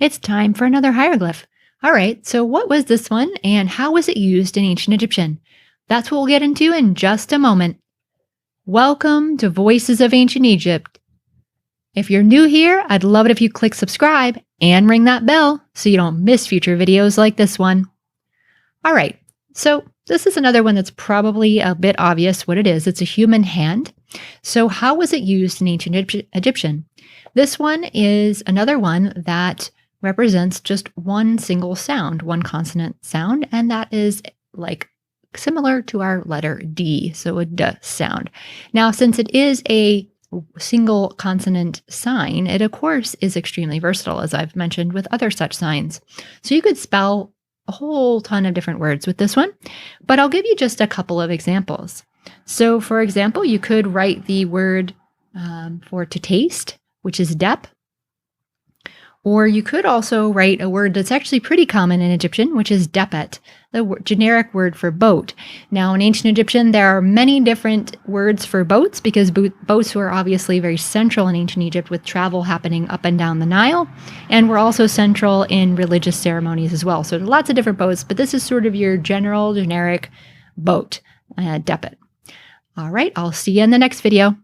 It's time for another hieroglyph. All right, so what was this one and how was it used in ancient Egyptian? That's what we'll get into in just a moment. Welcome to Voices of Ancient Egypt. If you're new here, I'd love it if you click subscribe and ring that bell so you don't miss future videos like this one. All right, so this is another one that's probably a bit obvious what it is. It's a human hand. So how was it used in ancient Egyptian? This one is another one that represents just one single sound, one consonant sound, and that is like similar to our letter D, so a D sound. Now, since it is a single consonant sign, it of course is extremely versatile, as I've mentioned with other such signs. So you could spell a whole ton of different words with this one, but I'll give you just a couple of examples. So for example, you could write the word for to taste, which is dep. Or you could also write a word that's actually pretty common in Egyptian, which is depet, the generic word for boat. Now, in ancient Egyptian, there are many different words for boats because boats were obviously very central in ancient Egypt with travel happening up and down the Nile, and were also central in religious ceremonies as well. So lots of different boats, but this is sort of your general generic boat, depet. All right, I'll see you in the next video.